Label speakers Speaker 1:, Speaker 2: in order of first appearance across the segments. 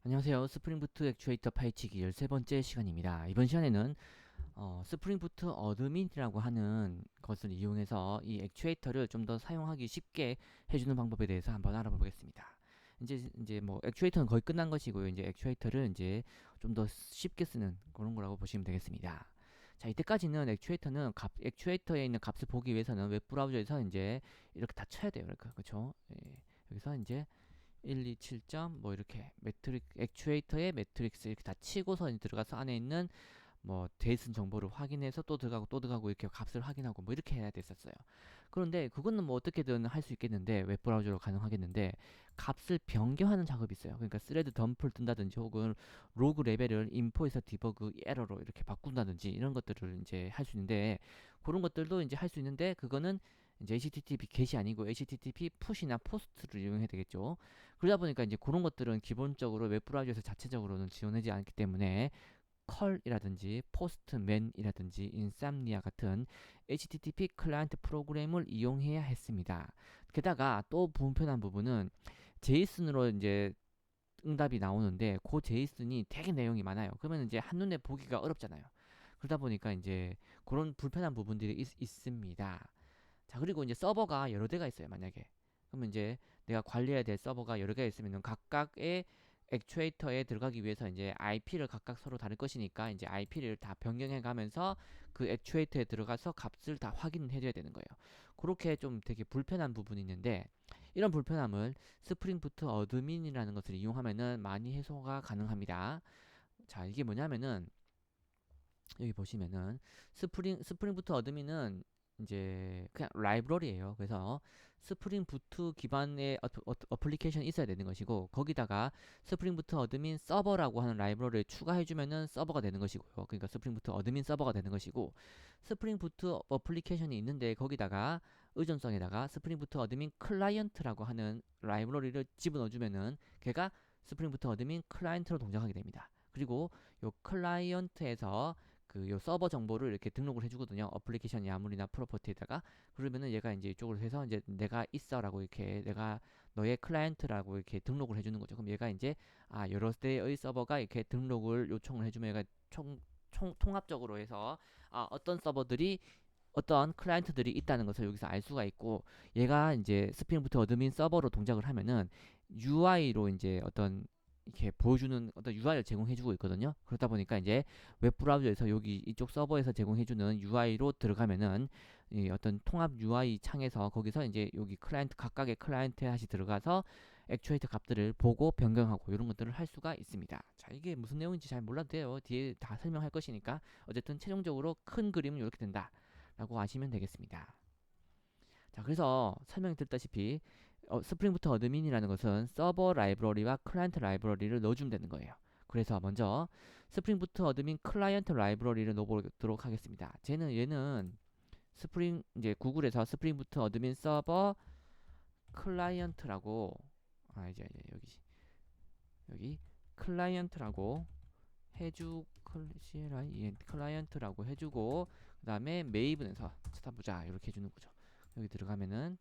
Speaker 1: 안녕하세요. 스프링부트 액추에이터 파헤치기 13번째 시간입니다. 이번 시간에는 스프링부트 어드민이라고 하는 것을 이용해서 이 액추에이터를 좀 더 사용하기 쉽게 해주는 방법에 대해서 한번 알아보겠습니다. 이제 뭐 액추에이터는 거의 끝난 것이고요. 이제 액추에이터를 이제 좀 더 쉽게 쓰는 그런 거라고 보시면 되겠습니다. 자, 이때까지는 액추에이터에 있는 값을 보기 위해서는 웹브라우저에서 이제 이렇게 다 쳐야 돼요. 그렇죠? 예, 여기서 이제 1, 2, 7점 뭐 이렇게 액추에이터의 매트릭스 이렇게 다 치고서 들어가서 안에 있는 뭐 대순 정보를 확인해서 또 들어가고 또 들어가고 이렇게 값을 확인하고 뭐 이렇게 해야 됐었어요. 그런데 그거는 뭐 어떻게든 할 수 있겠는데 웹브라우저로 가능하겠는데 값을 변경하는 작업이 있어요. 그러니까 스레드 덤프를 뜬다든지 혹은 로그 레벨을 인포에서 디버그 에러로 이렇게 바꾼다든지 이런 것들을 이제 할 수 있는데 그런 것들도 이제 할 수 있는데 그거는 이제 HTTP get이 아니고 HTTP push나 post를 이용해야 되겠죠. 그러다 보니까 이제 그런 것들은 기본적으로 웹브라우저에서 자체적으로는 지원하지 않기 때문에 컬이라든지 포스트맨이라든지 인삼니아 같은 HTTP 클라이언트 프로그램을 이용해야 했습니다. 게다가 또 불편한 부분은 제이슨으로 이제 응답이 나오는데 그 제이슨이 되게 내용이 많아요. 그러면 이제 한눈에 보기가 어렵잖아요. 그러다 보니까 이제 그런 불편한 부분들이 있습니다. 자, 그리고 이제 서버가 여러 대가 있어요, 만약에. 그러면 이제 내가 관리해야 될 서버가 여러 개가 있으면 각각의 액추에이터에 들어가기 위해서 이제 IP를 각각 서로 다를 것이니까 이제 IP를 다 변경해 가면서 그 액추에이터에 들어가서 값을 다 확인해 줘야 되는 거예요. 그렇게 좀 되게 불편한 부분이 있는데 이런 불편함을 스프링부트 어드민이라는 것을 이용하면은 많이 해소가 가능합니다. 자, 이게 뭐냐면은 여기 보시면은 스프링부트 어드민은 이제 그냥 라이브러리예요. 그래서 스프링부트 기반의 어플리케이션이 있어야 되는 것이고 거기다가 스프링부트 어드민 서버라고 하는 라이브러리를 추가해주면은 서버가 되는 것이고요. 그러니까 스프링부트 어드민 서버가 되는 것이고 스프링부트 어플리케이션이 있는데 거기다가 의존성에다가 스프링부트 어드민 클라이언트라고 하는 라이브러리를 집어넣어주면은 걔가 스프링부트 어드민 클라이언트로 동작하게 됩니다. 그리고 요 클라이언트에서 그 요 서버 정보를 이렇게 등록을 해주거든요. 어플리케이션 야물이나 프로퍼티에다가 그러면은 얘가 이제 이쪽으로 해서 이제 내가 있어라고 이렇게 내가 너의 클라이언트라고 이렇게 등록을 해주는 거죠. 그럼 얘가 이제 여러 대의 서버가 이렇게 등록을 요청을 해주면 얘가 통합적으로 해서 어떤 서버들이 어떤 클라이언트들이 있다는 것을 여기서 알 수가 있고 얘가 이제 스프링부트 어드민 서버로 동작을 하면은 UI로 이제 어떤 이렇게 보여주는 어떤 UI를 제공해주고 있거든요. 그러다 보니까 이제 웹브라우저에서 여기 이쪽 서버에서 제공해주는 UI로 들어가면은 이 어떤 통합 UI 창에서 거기서 이제 여기 클라이언트 각각의 클라이언트에 다시 들어가서 액추에이터 값들을 보고 변경하고 이런 것들을 할 수가 있습니다. 자, 이게 무슨 내용인지 잘 몰라도 돼요. 뒤에 다 설명할 것이니까 어쨌든 최종적으로 큰 그림은 이렇게 된다. 라고 아시면 되겠습니다. 자, 그래서 설명이 드렸다시피 스프링부트 어드민이라는 것은 서버 라이브러리와 클라이언트 라이브러리를 넣어주면 되는 거예요. 그래서 먼저 스프링부트 어드민 클라이언트 라이브러리를 넣어보도록 하겠습니다. 얘는 스프링 이제 구글에서 스프링부트 어드민 서버 클라이언트라고 이제 여기 클라이언트라고 클라이언트라고 해주고 그 다음에 메이븐에서 찾아보자 이렇게 해주는 거죠. 여기 들어가면은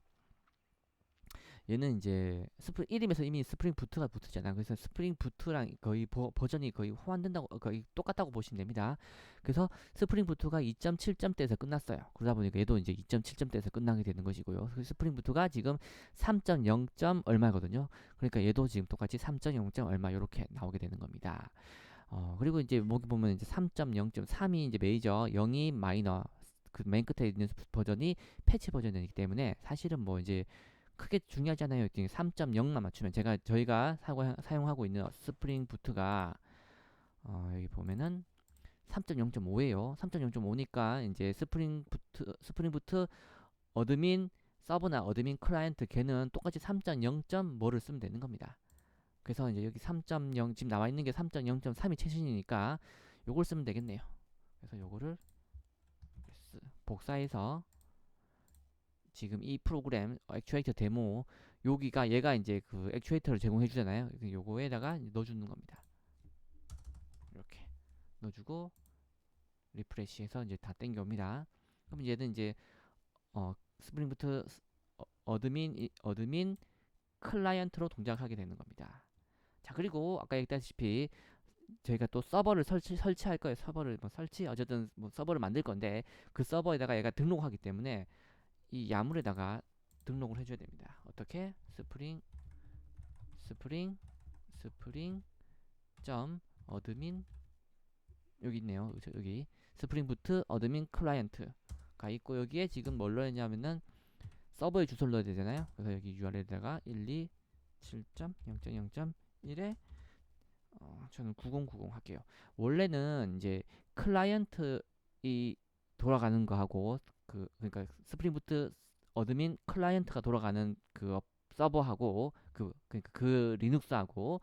Speaker 1: 얘는 이제 이름에서 이미 스프링 부트가 붙었잖아. 그래서 스프링 부트랑 거의 버전이 거의 호환된다고 거의 똑같다고 보시면 됩니다. 그래서 스프링 부트가 2.7점대에서 끝났어요. 그러다 보니까 얘도 이제 2.7점대에서 끝나게 되는 것이고요. 스프링 부트가 지금 3.0. 얼마거든요. 그러니까 얘도 지금 똑같이 3.0. 얼마 이렇게 나오게 되는 겁니다. 그리고 이제 여기 보면 이제 3.0.3이 이제 메이저, 0이 마이너, 그 맨 끝에 있는 버전이 패치 버전이기 때문에 사실은 뭐 이제 크게 중요하지 않아요. 3.0만 맞추면 저희가 사용하고 있는 스프링 부트가 여기 보면은 3.0.5예요. 3.0.5니까 이제 스프링 부트 어드민 서버나 어드민 클라이언트 걔는 똑같이 3.0. 뭐를 쓰면 되는 겁니다. 그래서 이제 여기 3.0 지금 나와 있는 게 3.0.3이 최신이니까 요걸 쓰면 되겠네요. 그래서 요거를 복사해서 지금 이 프로그램 액추에이터 데모 여기가 얘가 이제 그 액추에이터를 제공해 주잖아요. 요거에다가 넣어주는 겁니다. 이렇게 넣어주고 리프레시해서 이제 다 땡겨옵니다. 그럼 얘는 이제 스프링부트 어드민 클라이언트로 동작하게 되는 겁니다. 자, 그리고 아까 얘기했다시피 저희가 또 서버를 설치할 거예요. 서버를 뭐 설치 어쨌든 뭐 서버를 만들 건데 그 서버에다가 얘가 등록하기 때문에 이 야물에다가 등록을 해줘야 됩니다. 어떻게? 스프링 점 어드민 여기 있네요. 여기 스프링 부트 어드민 클라이언트가 있고 여기에 지금 뭘 넣어야 하냐면은 서버의 주소를 넣어야 되잖아요. 그래서 여기 URL에다가 127.0.0.1에 저는 9090 할게요. 원래는 이제 클라이언트이 돌아가는 거하고 그러니까 스프링 부트 어드민 클라이언트가 돌아가는 그 서버하고 그러니까 그 리눅스하고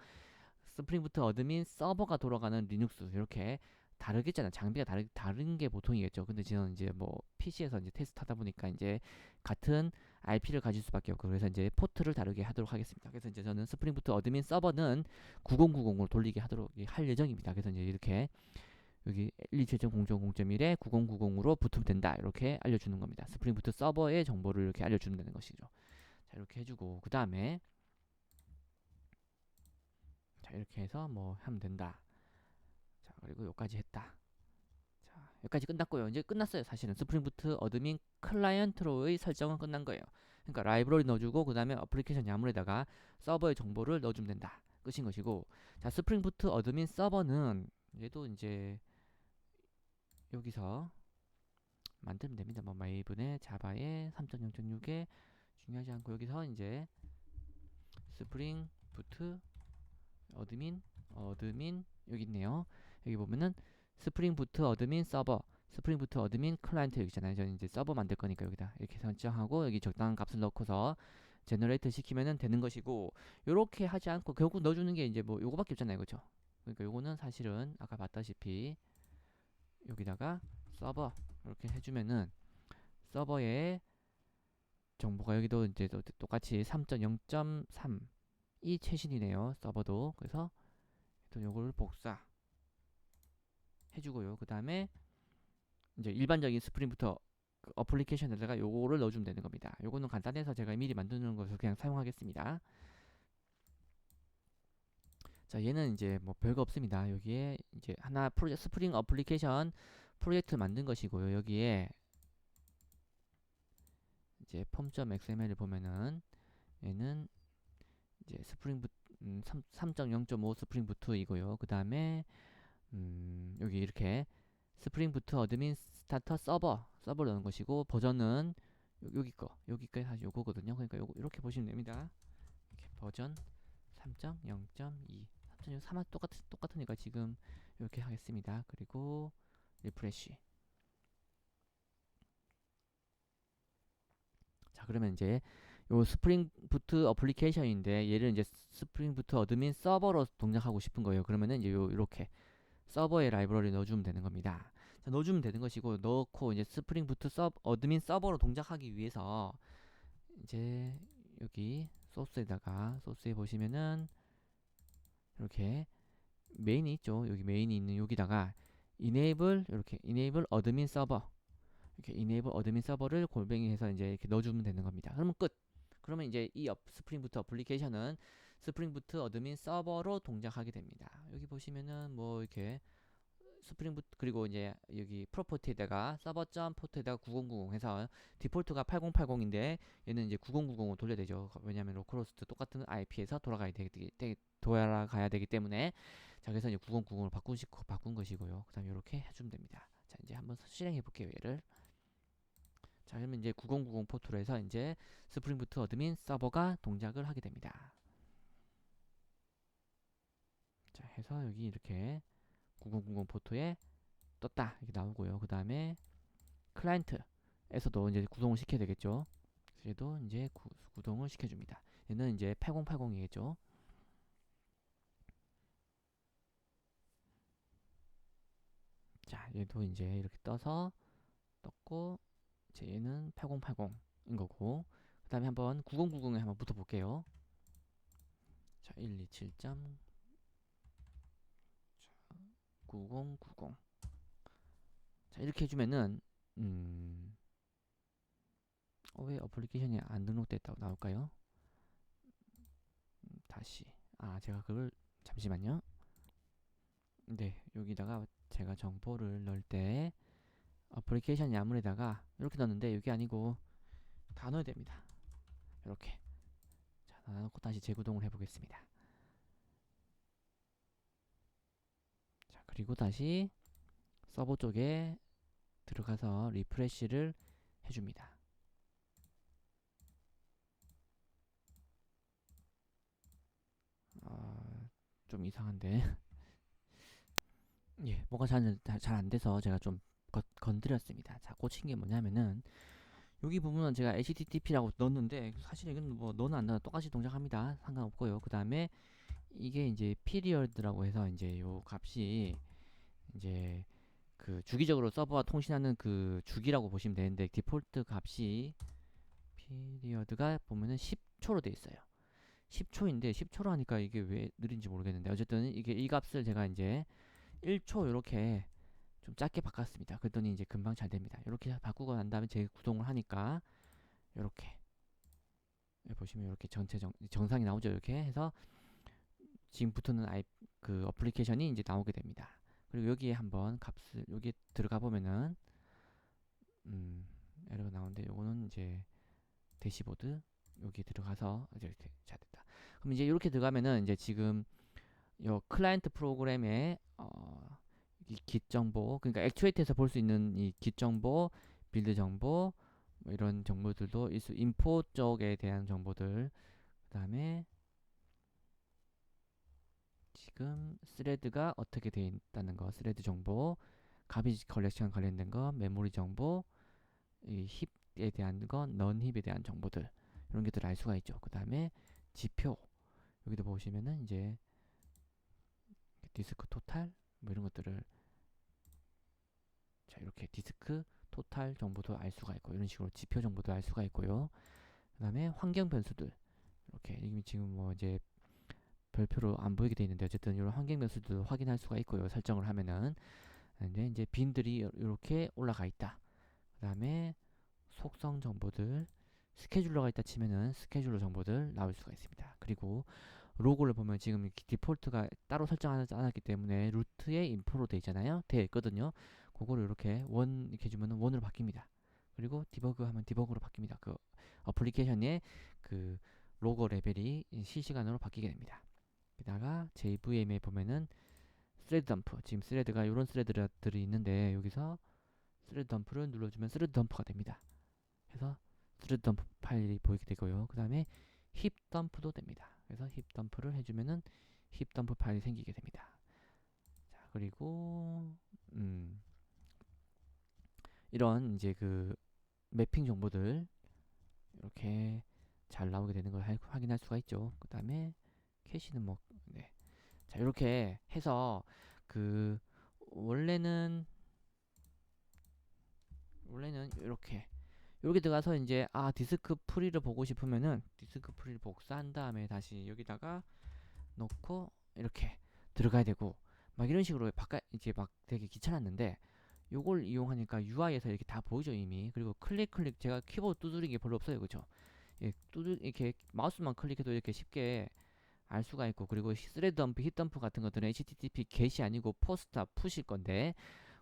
Speaker 1: 스프링 부트 어드민 서버가 돌아가는 리눅스 이렇게 다르겠잖아요. 장비가 다른 게 보통이겠죠. 근데 저는 이제 뭐 PC에서 이제 테스트하다 보니까 이제 같은 IP를 가질 수밖에 없고 그래서 이제 포트를 다르게 하도록 하겠습니다. 그래서 이제 저는 스프링 부트 어드민 서버는 9090으로 돌리게 하도록 할 예정입니다. 그래서 이제 이렇게 여기 127.0.0.1에 9090으로 붙으면 된다 이렇게 알려주는 겁니다. 스프링 부트 서버의 정보를 이렇게 알려주면 되는 것이죠. 자 이렇게 해주고 그 다음에 자 이렇게 해서 뭐 하면 된다. 자 그리고 여기까지 했다. 자 여기까지 끝났고요. 이제 끝났어요. 사실은 스프링 부트 어드민 클라이언트로의 설정은 끝난 거예요. 그러니까 라이브러리 넣어주고 그 다음에 어플리케이션 야물에다가 서버의 정보를 넣어주면 된다. 끝인 것이고 자 스프링 부트 어드민 서버는 얘도 이제 여기서 만들면 됩니다. 뭐 마이븐에 자바에 3.0.6에 중요하지 않고 여기서 이제 스프링 부트 어드민 여기 있네요. 여기 보면은 스프링 부트 어드민 서버 스프링 부트 어드민 클라이언트 여기 있잖아요. 저는 이제 서버 만들 거니까 여기다 이렇게 설정하고 여기 적당한 값을 넣고서 제너레이트 시키면은 되는 것이고 요렇게 하지 않고 결국 넣어주는 게 이제 뭐 요거밖에 없잖아요. 그죠? 그러니까 요거는 사실은 아까 봤다시피 여기다가 서버 이렇게 해주면은 서버에 정보가 여기도 이제 똑같이 3.0.3 이 최신이네요. 서버도 그래서 또 요걸 복사 해주고요. 그 다음에 이제 일반적인 스프링부터 그 어플리케이션에다가 요거를 넣어주면 되는 겁니다. 요거는 간단해서 제가 미리 만드는 것을 그냥 사용하겠습니다. 자 얘는 이제 뭐 별거 없습니다. 여기에 이제 하나 스프링 어플리케이션 프로젝트 만든 것이고요. 여기에 이제 폼.xml을 보면은 얘는 이제 스프링 3.0.5 스프링 부트이고요. 그 다음에 여기 이렇게 스프링 부트 어드민 스타터 서버를 넣는 것이고 버전은 여기까지 사실 요거거든요. 그러니까 요거 이렇게 보시면 됩니다. 이렇게 버전 3.0.2 3.0 똑같으니까 지금 이렇게 하겠습니다. 그리고 리프레시. 자 그러면 이제 요 스프링 부트 어플리케이션인데 얘를 이제 스프링 부트 어드민 서버로 동작하고 싶은 거예요. 그러면은 이제 이렇게 서버에 라이브러리 넣어주면 되는 겁니다. 자, 넣어주면 되는 것이고 넣고 이제 스프링 부트 어드민 서버로 동작하기 위해서 이제 여기 소스에 보시면은 이렇게 메인이 있죠. 여기 메인이 있는 여기다가 enable 어드민 서버 이렇게 enable 어드민 서버를 골뱅이 해서 이제 이렇게 넣어주면 되는 겁니다. 그러면 끝. 그러면 이제 이 스프링 부트 어플리케이션은 스프링 부트 어드민 서버로 동작하게 됩니다. 여기 보시면은 뭐 이렇게 스프링 부트 그리고 이제 여기 프로퍼티에다가 서버.포트에다가 9090 해서 디폴트가 8080인데 얘는 이제 9090으로 돌려야 되죠. 왜냐면 로컬호스트 똑같은 IP에서 돌아가야 되기 때문에 자 그래서 이제 9090으로 바꾼 것이고요. 그 다음에 이렇게 해주면 됩니다. 자 이제 한번 실행해 볼게요. 얘를 자 그러면 이제 9090 포트로 해서 이제 스프링 부트 어드민 서버가 동작을 하게 됩니다. 자 해서 여기 이렇게 9090 포트에 떴다 이렇게 나오고요. 그 다음에 클라이언트에서도 이제 구동을 시켜야 되겠죠. 얘도 이제 구동을 시켜줍니다. 얘는 이제 8080이겠죠. 자 얘도 이제 이렇게 떴고 이제 얘는 8080인 거고 그 다음에 한번 9090에 한번 붙어볼게요. 자 127.9090 자 이렇게 해주면은 왜 어플리케이션이 안 등록됐다고 나올까요? 다시 제가 그걸 잠시만요. 네, 여기다가 제가 정보를 넣을 때 어플리케이션 야물에다가 이렇게 넣었는데 이게 아니고 다 넣어야 됩니다. 이렇게. 자, 넣어놓고 다시 재구동을 해보겠습니다. 자, 그리고 다시 서버 쪽에 들어가서 리프레시를 해줍니다. 좀 이상한데. 예, 뭐가 잘 안 돼서 제가 좀 건드렸습니다. 자, 꽂힌 게 뭐냐면은 여기 부분은 제가 HTTP라고 넣었는데 사실 이건 뭐 넣어는 안 넣어도 똑같이 동작합니다. 상관없고요. 그 다음에 이게 이제 period라고 해서 이제 요 값이 이제 그 주기적으로 서버와 통신하는 그 주기라고 보시면 되는데 디폴트 값이 period가 보면은 10초로 돼 있어요. 10초인데 10초로 하니까 이게 왜 느린지 모르겠는데 어쨌든 이게 이 값을 제가 이제 1초 이렇게 좀 짧게 바꿨습니다. 그랬더니 이제 금방 잘 됩니다. 이렇게 바꾸고 난 다음에 재구동을 하니까 이렇게 보시면 이렇게 전체 정상이 나오죠. 이렇게 해서 지금부터는 그 어플리케이션이 이제 나오게 됩니다. 그리고 여기에 한번 값을 여기 들어가 보면은 에러가 나오는데 요거는 이제 대시보드 여기 들어가서 이제 잘 됐다. 그럼 이제 이렇게 들어가면은 이제 지금 요 클라이언트 프로그램의 이 깃 정보, 그러니까 액추에이트에서 볼 수 있는 이 깃 정보, 빌드 정보, 뭐 이런 정보들도 인포 쪽에 대한 정보들, 그다음에 지금 스레드가 어떻게 되어 있다는 거, 스레드 정보, 가비지 컬렉션 관련된 거, 메모리 정보, 이 힙에 대한 거, 넌 힙에 대한 정보들 이런 것들을 알 수가 있죠. 그다음에 지표 여기도 보시면은 이제 디스크 토탈 뭐 이런 것들을 자 이렇게 디스크 토탈 정보도 알 수가 있고 이런 식으로 지표 정보도 알 수가 있고요. 그다음에 환경 변수들 이렇게 이미 지금 뭐 이제 별표로 안 보이게 돼 있는데 어쨌든 이런 환경 변수들도 확인할 수가 있고요. 설정을 하면은 근데 이제 빈들이 이렇게 올라가 있다. 그다음에 속성 정보들 스케줄러가 있다 치면은 스케줄러 정보들 나올 수가 있습니다. 그리고 로고를 보면 지금 디폴트가 따로 설정하지 않았기 때문에 루트에 인포로 돼 있잖아요. 돼 있거든요. 그거를 이렇게 원 이렇게 해주면 원으로 바뀝니다. 그리고 디버그 하면 디버그로 바뀝니다. 그 어플리케이션의 그 로고 레벨이 실시간으로 바뀌게 됩니다. 게다가 JVM에 보면은 스레드 덤프 지금 스레드가 이런 스레드들이 있는데 여기서 스레드 덤프를 눌러주면 스레드 덤프가 됩니다. 그래서 스레드 덤프 파일이 보이게 되고요. 그 다음에 힙 덤프도 됩니다. 그래서 힙 덤프를 해주면은 힙 덤프 파일이 생기게 됩니다. 자 그리고 이런 이제 그 매핑 정보들 이렇게 잘 나오게 되는 걸 확인할 수가 있죠. 그 다음에 캐시는 뭐 네. 자 이렇게 해서 그 원래는 이렇게 들어가서 이제 디스크 프리를 보고 싶으면은 디스크 프리를 복사한 다음에 다시 여기다가 넣고 이렇게 들어가야 되고 막 이런 식으로 바깥 이제 막 되게 귀찮았는데 요걸 이용하니까 UI에서 이렇게 다 보이죠 이미. 그리고 클릭 제가 키보드 두드리기 별로 없어요. 그죠? 예, 이렇게 마우스만 클릭해도 이렇게 쉽게 알 수가 있고 그리고 스레드 덤프, 힙 덤프 같은 것들은 HTTP get이 아니고 포스트와 푸실 건데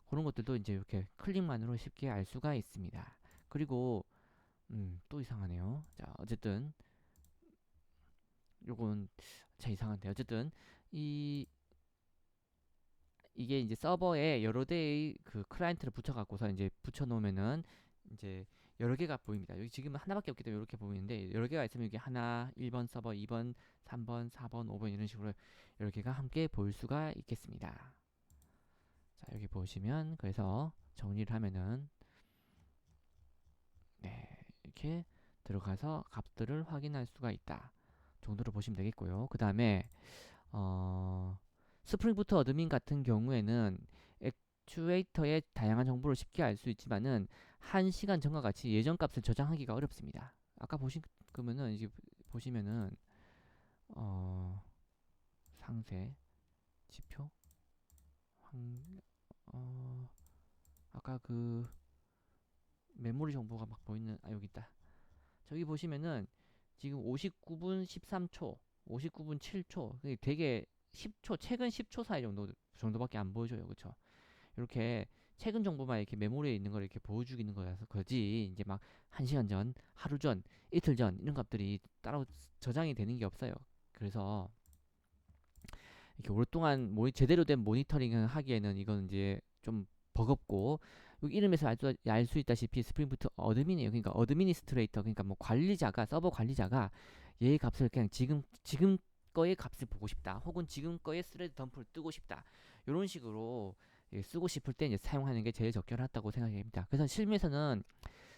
Speaker 1: 그런 것들도 이제 이렇게 클릭만으로 쉽게 알 수가 있습니다. 그리고 또 이상하네요. 자, 어쨌든 요건 참 이상한데 어쨌든 이 이게 이제 서버에 여러 대의 그 클라이언트를 붙여 갖고서 이제 붙여 놓으면은 이제 여러 개가 보입니다. 여기 지금 하나밖에 없기 때문에 이렇게 보이는데 여러 개가 있으면 여기 하나, 1번 서버, 2번, 3번, 4번, 5번 이런 식으로 여러 개가 함께 보일 수가 있겠습니다. 자, 여기 보시면 그래서 정리를 하면은 네, 이렇게 들어가서 값들을 확인할 수가 있다. 정도로 보시면 되겠고요. 그 다음에 스프링부트 어드민 같은 경우에는 액추에이터의 다양한 정보를 쉽게 알 수 있지만은 1시간 전과 같이 예전 값을 저장하기가 어렵습니다. 아까 보시면은 이제 보시면은 어, 상세 지표 어, 아까 그 메모리 정보가 막 보이는 여기 있다. 저기 보시면은 지금 59분 13초, 59분 7초 되게 10초, 최근 10초 사이 정도밖에 안 보여줘요. 그쵸? 이렇게 최근 정보만 이렇게 메모리에 있는 걸 이렇게 보여주기는 거라서 거지. 이제 막 1시간 전, 하루 전, 이틀 전 이런 값들이 따로 저장이 되는 게 없어요. 그래서 이렇게 오랫동안 제대로 된 모니터링을 하기에는 이건 이제 좀 버겁고, 여기 이름에서 알 수 있다시피 스프링부트 어드민이에요. 그러니까 어드미니스트레이터, 그러니까 뭐 관리자가, 서버 관리자가 얘의 값을 그냥 지금 거의 값을 보고 싶다, 혹은 지금 거의 스레드 덤프를 뜨고 싶다, 이런 식으로 쓰고 싶을 때 이제 사용하는 게 제일 적절하다고 생각이 됩니다. 그래서 실무에서는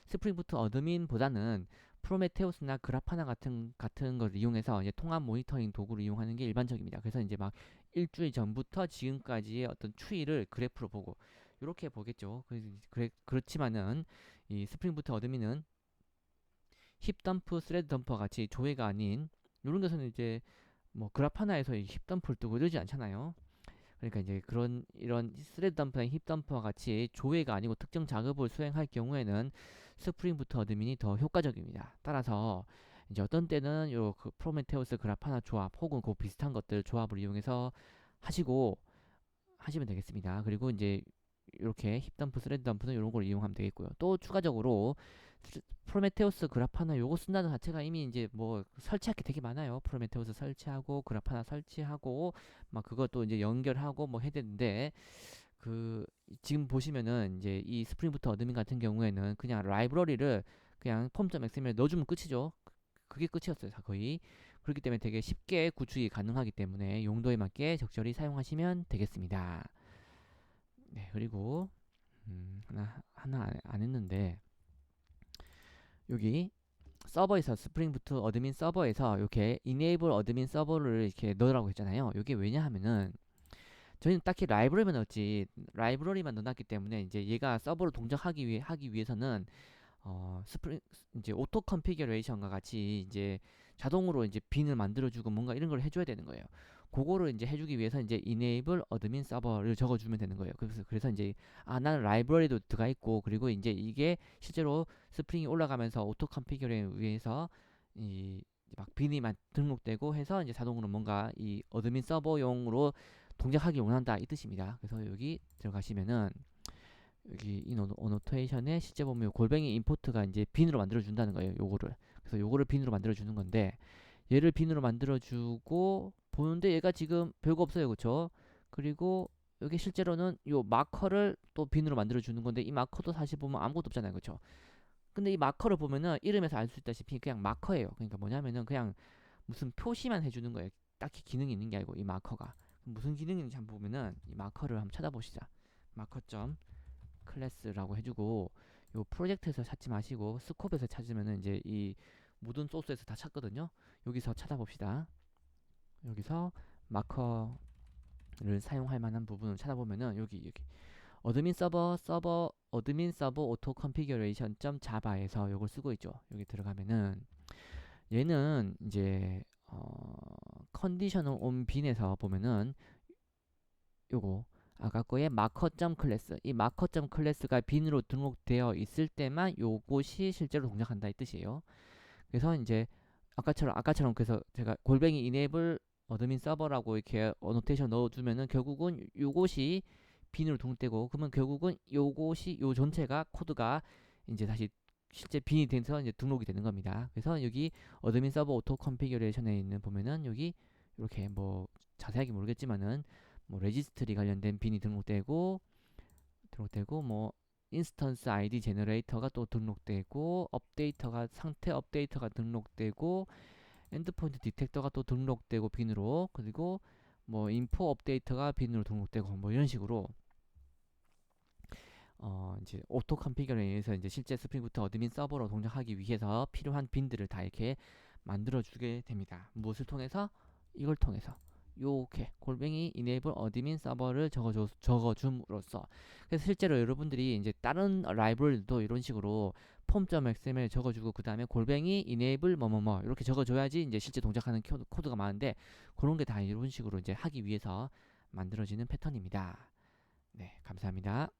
Speaker 1: 스프링부트 어드민보다는 프로메테우스나 그라파나 같은 걸 이용해서 이제 통합 모니터링 도구를 이용하는 게 일반적입니다. 그래서 이제 막 일주일 전부터 지금까지의 어떤 추이를 그래프로 보고 이렇게 보겠죠. 그렇지만은 이 스프링부트 어드민은 힙덤프, 스레드 덤퍼 같이 조회가 아닌 이런 데서는 이제 뭐 그라파나에서 이 힙덤프를 뜨고 이러지 않잖아요. 그러니까 이제 이런 스레드 덤퍼나 힙 덤퍼와 같이 조회가 아니고 특정 작업을 수행할 경우에는 스프링부트 어드민이 더 효과적입니다. 따라서 이제 어떤 때는 그 프로메테우스 그라파나 조합 혹은 그 비슷한 것들 조합을 이용해서 하시면 되겠습니다. 그리고 이제 이렇게 힙덤프, 스레드 덤프는 이런 걸 이용하면 되겠고요. 또 추가적으로 프로메테우스, 그라파나 요거 쓴다는 자체가 이미 이제 뭐 설치할 게 되게 많아요. 프로메테우스 설치하고 그라파나 설치하고 막 그것도 이제 연결하고 뭐 해야 되는데, 그 지금 보시면은 이제 이 스프링부트 어드민 같은 경우에는 그냥 라이브러리를 그냥 폼.xml에 넣어주면 끝이죠. 그게 끝이었어요, 거의. 그렇기 때문에 되게 쉽게 구축이 가능하기 때문에 용도에 맞게 적절히 사용하시면 되겠습니다. 네, 그리고 하나 안 했는데, 여기 서버에서 스프링부트 어드민 서버에서 이렇게 enable 어드민 서버를 이렇게 넣으라고 했잖아요. 이게 왜냐하면은 저희는 딱히 라이브러리만 넣어놨기 때문에 이제 얘가 서버로 하기 위해서는 스프링 이제 오토 컨피규레이션과 같이 이제 자동으로 이제 빈을 만들어주고 뭔가 이런 걸 해줘야 되는 거예요. 그거를 이제 해주기 위해서 이제 enable admin server를 적어주면 되는 거예요. 그래서 이제 나는 라이브러리도 들어가 있고, 그리고 이제 이게 실제로 스프링이 올라가면서 오토 컨피규레이션을 위해서 이 막 빈이 등록되고 해서 이제 자동으로 뭔가 이 어드민 서버용으로 동작하기 원한다, 이 뜻입니다. 그래서 여기 들어가시면은 여기 이 어노테이션에 실제 보면 골뱅이 임포트가 이제 빈으로 만들어 준다는 거예요. 요거를. 그래서 요거를 빈으로 만들어 주는 건데, 얘를 빈으로 만들어 주고 보는데 얘가 지금 별거 없어요. 그쵸? 그리고 여기 실제로는 요 마커를 또 빈으로 만들어 주는 건데, 이 마커도 사실 보면 아무것도 없잖아요. 그쵸? 근데 이 마커를 보면은 이름에서 알 수 있다시피 그냥 마커예요. 그러니까 뭐냐면은 그냥 무슨 표시만 해주는 거예요. 딱히 기능이 있는 게 아니고, 이 마커가 무슨 기능이 있는지 한번 보면은 이 마커를 한번 찾아보시자. 마커점 클래스라고 해주고, 요 프로젝트에서 찾지 마시고 스콥에서 찾으면은 이제 이 모든 소스에서 다 찾거든요. 여기서 찾아봅시다. 여기서 마커를 사용할 만한 부분을 찾아보면은 여기 어드민 서버 오토 컨피규레이션 점 자바에서 요걸 쓰고 있죠. 여기 들어가면은 얘는 이제 컨디셔널 온 빈에서 보면은 요거 아까 거의 마커점 클래스, 이 마커점 클래스가 빈으로 등록되어 있을 때만 요것이 실제로 동작한다, 이 뜻이에요. 그래서 이제 아까처럼 그래서 제가 골뱅이 enable 어드민 서버라고 이렇게 어노테이션 넣어주면은 결국은 요것이 빈으로 등록되고, 그러면 결국은 요것이 요 전체가 코드가 이제 다시 실제 빈이 돼서 이제 등록이 되는 겁니다. 그래서 여기 어드민 서버 오토 컨피규레이션에 있는 보면은 여기 이렇게 뭐 자세하게 모르겠지만은 뭐 레지스트리 관련된 빈이 등록되고 뭐 인스턴스 아이디 제너레이터가 또 등록되고, 상태 업데이터가 등록되고, 엔드포인트 디텍터가 또 등록되고 빈으로, 그리고 뭐 인포 업데이터가 빈으로 등록되고 뭐 이런 식으로 이제 오토 컨피규레이션에서 이제 실제 스프링부트 어드민 서버로 동작하기 위해서 필요한 빈들을 다 이렇게 만들어 주게 됩니다. 무엇을 통해서? 이걸 통해서 요렇게 골뱅이 enable admin 서버를 적어줌으로써. 그래서 실제로 여러분들이 이제 다른 라이브러리도 이런 식으로 폼.xml 적어주고 그 다음에 골뱅이 enable 뭐뭐뭐 이렇게 적어줘야지 이제 실제 동작하는 코드가 많은데, 그런 게 다 이런 식으로 이제 하기 위해서 만들어지는 패턴입니다. 네, 감사합니다.